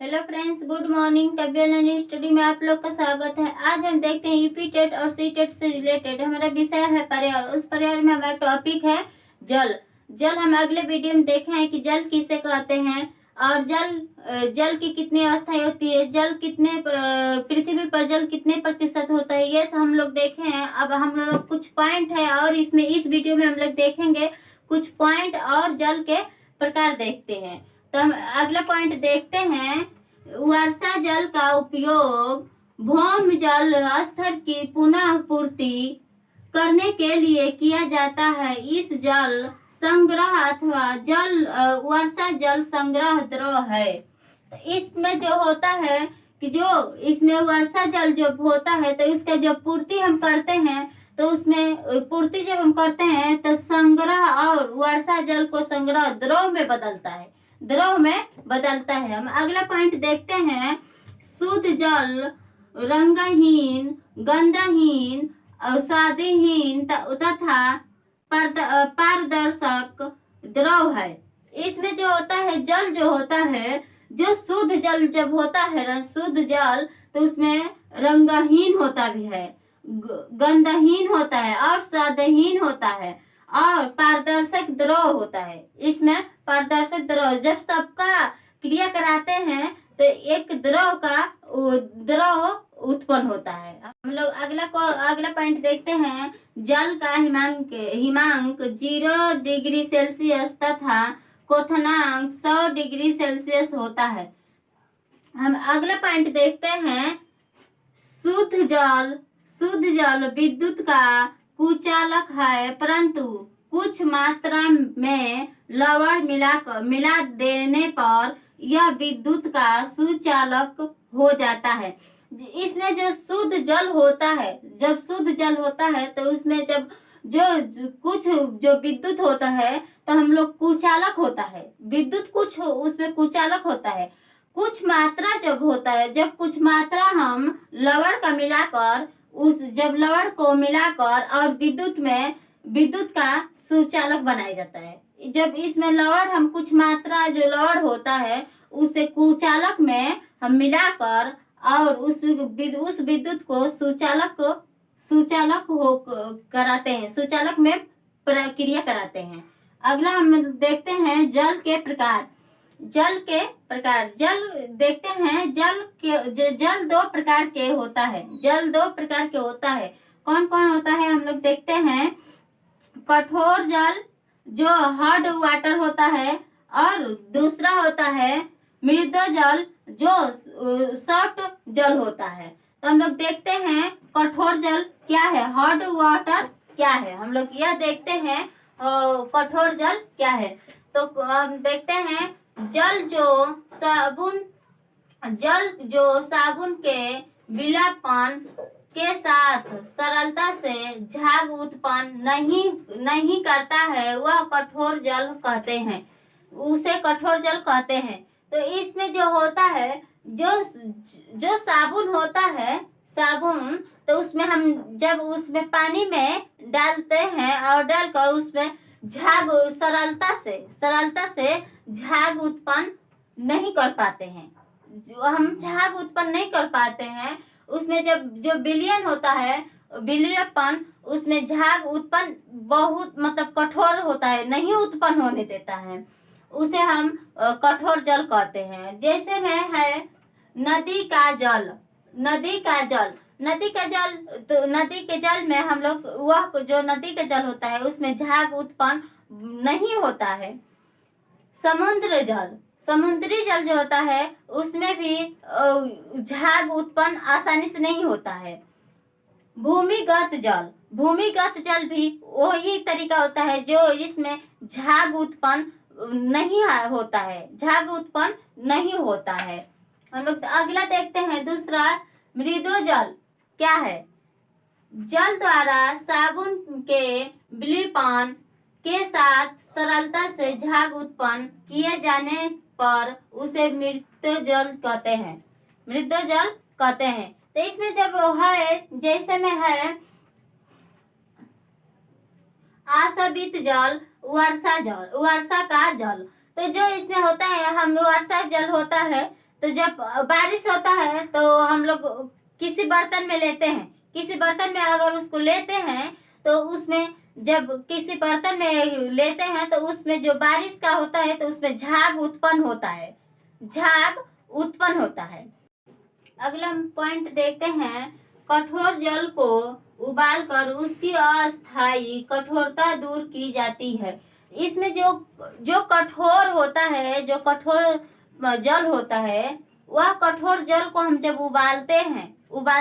Hello friends, good morning. Kavya study में आप लोग का स्वागत है। आज हम देखते हैं यूपी टेट और सी टेट से रिलेटेड हमारा विषय है पर्यावरण। उस पर्यावरण में हमारा टॉपिक है जल। जल हम अगले वीडियो में देखे हैं कि जल किसे कहते हैं और जल की कितनी अवस्थाएं होती है, जल कितने पृथ्वी पर जल कितने प्रतिशत होता है, ये सब हम लोग देखे हैं। अब हम लोग कुछ पॉइंट है और इसमें इस वीडियो में हम लोग देखेंगे कुछ पॉइंट और जल के प्रकार देखते हैं। तो हम अगला पॉइंट देखते हैं। वर्षा जल का उपयोग भौम जल स्तर की पुनः पूर्ति करने के लिए किया जाता है। इस जल संग्रह अथवा वर्षा जल संग्रह द्रव है। इसमें जो होता है कि जो इसमें वर्षा जल जब होता है तो इसका जब पूर्ति हम करते हैं तो उसमें पूर्ति जब हम करते हैं तो संग्रह और वर्षा जल को संग्रह द्रव में बदलता है, द्रव में बदलता है। हम अगला पॉइंट देखते हैं। शुद्ध जल रंगहीन, गंधहीन, स्वादहीन तथा पारदर्शक द्रव है। इसमें जो होता है जल जो होता है, जो शुद्ध जल जब होता है शुद्ध जल, तो उसमें रंगहीन होता भी है, गंधहीन होता है और स्वादहीन होता है और पारदर्शक द्रव होता है। इसमें पारदर्शक द्रव जब सबका क्रिया कराते हैं तो एक द्रव उत्पन्न होता है। हम लोग अगला पॉइंट देखते हैं। जल का हिमांक 0 डिग्री सेल्सियस तथा क्वथनांक 100 डिग्री सेल्सियस होता है। हम अगला पॉइंट देखते हैं। शुद्ध जल विद्युत का कुचालक है, परंतु कुछ मात्रा में लवण मिला देने पर यह विद्युत का सुचालक हो जाता है। इसमें जो शुद्ध जल होता है, जब शुद्ध जल होता है तो उसमें जब जो विद्युत होता है तो हम लोग कुचालक होता है, विद्युत कुछ उसमें कुचालक होता है। कुछ मात्रा जब होता है, जब कुछ मात्रा हम लवण का मिलाकर जब लवण को मिलाकर और विद्युत का सुचालक बनाया जाता है। जब इसमें लवण हम कुछ मात्रा जो लवण होता है उसे कुचालक में हम मिलाकर और उस विद्युत को सुचालक कराते हैं, सुचालक में प्रक्रिया कराते हैं। अगला हम देखते हैं जल के प्रकार। जल देखते हैं। जल दो प्रकार के होता है। जल दो प्रकार के होता है। कौन कौन होता है हम लोग देखते हैं। कठोर जल जो हार्ड वाटर होता है और दूसरा होता है मृदु जल जो सॉफ्ट जल होता है। तो हम लोग देखते हैं कठोर जल क्या है, हार्ड वाटर क्या है, हम लोग यह देखते हैं कठोर जल क्या है। तो हम देखते हैं जल जो साबुन के विलापन के साथ सरलता से झाग उत्पन्न नहीं करता है वह कठोर जल कहते हैं, उसे कठोर जल कहते हैं। तो इसमें जो होता है जो साबुन होता है, साबुन तो उसमें हम जब उसमें पानी में डालते हैं और डालकर उसमें झाग सरलता से झाग उत्पन्न नहीं कर पाते हैं, हम झाग उत्पन्न नहीं कर पाते हैं। उसमें जब जो विलयन होता है, विलयपन, उसमें झाग उत्पन्न बहुत मतलब कठोर होता है, नहीं उत्पन्न होने देता है, उसे हम कठोर जल कहते हैं। जैसे में है नदी का जल तो नदी के जल में हम लोग वह जो नदी का जल होता है उसमें झाग उत्पन्न नहीं होता है। समुद्री जल जो होता है उसमें भी झाग उत्पन्न आसानी से नहीं होता है। भूमिगत जल भी वही तरीका होता है जो इसमें झाग उत्पन्न नहीं होता है, झाग उत्पन्न नहीं होता है। हम लोग अगला देखते हैं दूसरा मृदु जल क्या है। जल द्वारा साबुन के विलेपन के साथ सरलता से झाग उत्पन्न किए जाने पर उसे मृदु जल कहते हैं। तो इसमें जब है जैसे में है आसवित जल, वर्षा का जल, तो जो इसमें होता है हम वर्षा जल होता है तो जब बारिश होता है तो हम लोग किसी बर्तन में लेते हैं, किसी बर्तन में अगर उसको लेते हैं तो उसमें जब किसी बर्तन में लेते हैं तो उसमें जो बारिश का होता है तो उसमें झाग उत्पन्न होता है, झाग उत्पन्न होता है। अगला पॉइंट देखते हैं, कठोर जल को उबालकर उसकी अस्थायी कठोरता दूर की जाती है। इसमें जो जो कठोर होता है, जो कठोर जल होता है, वह कठोर जल को हम जब उबालते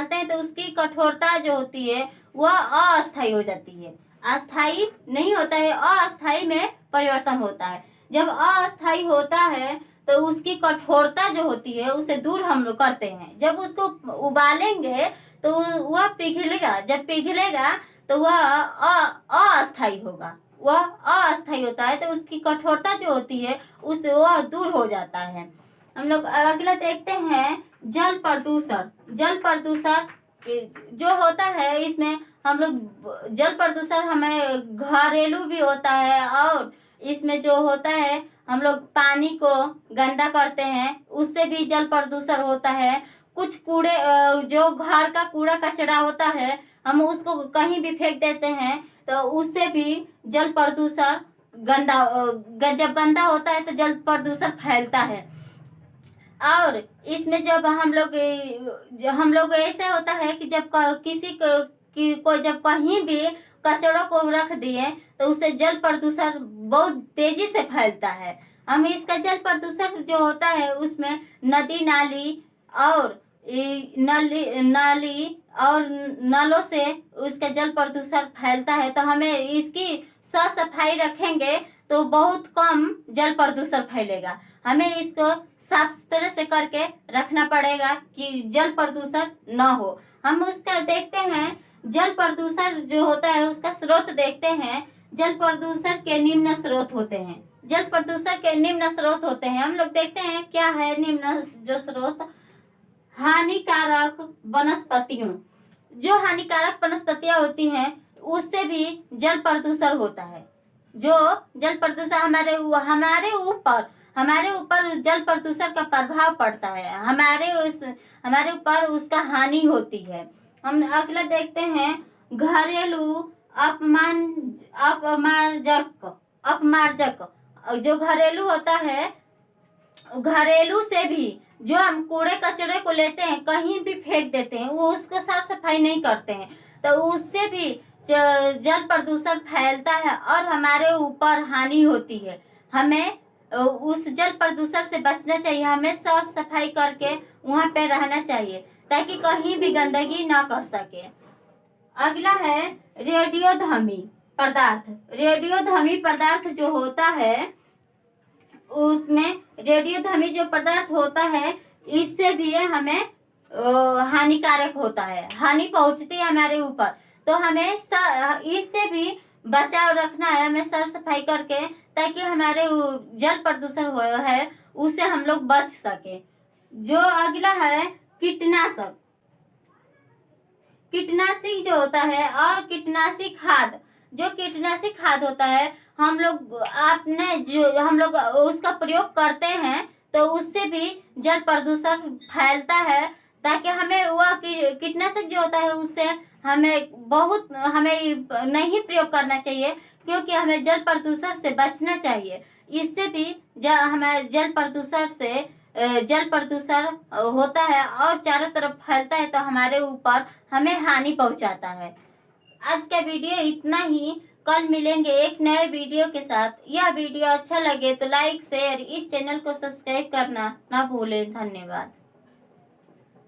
हैं तो उसकी कठोरता जो होती है वह अस्थायी हो जाती है, अस्थायी नहीं होता है, अस्थायी में परिवर्तन होता है। जब अस्थायी होता है तो उसकी कठोरता जो होती है उसे दूर हम लोग करते हैं। जब उसको उबालेंगे तो वह पिघलेगा, जब पिघलेगा तो वह अस्थायी होगा, वह अस्थायी होता है तो उसकी कठोरता जो होती है उस वह दूर हो जाता है। हम लोग अगला देखते हैं, जल प्रदूषण। जल प्रदूषण जो होता है, इसमें हम लोग जल प्रदूषण हमें घरेलू भी होता है और इसमें जो होता है हम लोग पानी को गंदा करते हैं, उससे भी जल प्रदूषण होता है। कुछ कूड़े जो घर का कूड़ा कचरा होता है हम उसको कहीं भी फेंक देते हैं तो उससे भी जल प्रदूषण जब गंदा होता है तो जल प्रदूषण फैलता है। और इसमें जब हम लोग ऐसे होता है कि जब किसी को जब कहीं भी कचड़ों को रख दिए तो उससे जल प्रदूषण बहुत तेजी से फैलता है। हम इसका जल प्रदूषण जो होता है उसमें नदी नाली और नाली और नलों से उसका जल प्रदूषण फैलता है। तो हमें इसकी साफ सफाई रखेंगे तो बहुत कम जल प्रदूषण फैलेगा। हमें इसको साफ सुथरे से करके रखना पड़ेगा कि जल प्रदूषण न हो। हम उसका देखते हैं, जल प्रदूषण जो होता है उसका स्रोत देखते हैं। जल प्रदूषण के निम्न स्रोत होते हैं, जल प्रदूषण के निम्न स्रोत होते हैं। हम लोग देखते हैं क्या है निम्न जो स्रोत, हानिकारक वनस्पतियों, जो हानिकारक वनस्पतियां होती हैं उससे भी जल प्रदूषण होता है। जो जल प्रदूषण हमारे ऊपर जल प्रदूषण का प्रभाव पड़ता है, हमारे ऊपर उसका हानि होती है। हम अगला देखते हैं, घरेलू अपमार्जक जो घरेलू होता है, घरेलू से भी जो हम कूड़े कचड़े को लेते हैं कहीं भी फेंक देते हैं, वो उसको साफ सफाई नहीं करते हैं तो उससे भी जल प्रदूषण फैलता है और हमारे ऊपर हानि होती है। हमें उस जल प्रदूषण से बचना चाहिए, हमें साफ सफाई करके वहां पे रहना चाहिए ताकि कहीं भी गंदगी ना कर सके। अगला है रेडियोधर्मी पदार्थ। रेडियोधर्मी पदार्थ जो होता है उसमें रेडियोधर्मी जो पदार्थ होता है इससे भी हमें हानिकारक होता है, हानि पहुंचती है हमारे ऊपर। तो हमें इससे भी बचाव रखना है, हमें साफ सफाई करके ताकि हमारे जल प्रदूषण हो है उससे हम लोग बच सके। जो अगला है कीटनाशक। कीटनाशी जो होता है और कीटनाशी खाद, जो कीटनाशी खाद होता है हम लोग उसका प्रयोग करते हैं तो उससे भी जल प्रदूषण फैलता है। ताकि हमें वह कीटनाशक जो होता है उससे हमें नहीं प्रयोग करना चाहिए क्योंकि हमें जल प्रदूषण से बचना चाहिए। इससे भी हमें जल प्रदूषण होता है और चारों तरफ फैलता है तो हमारे ऊपर हमें हानि पहुंचाता है। आज का वीडियो इतना ही, कल मिलेंगे एक नए वीडियो के साथ। यह वीडियो अच्छा लगे तो लाइक शेयर, इस चैनल को सब्सक्राइब करना ना भूलें। धन्यवाद।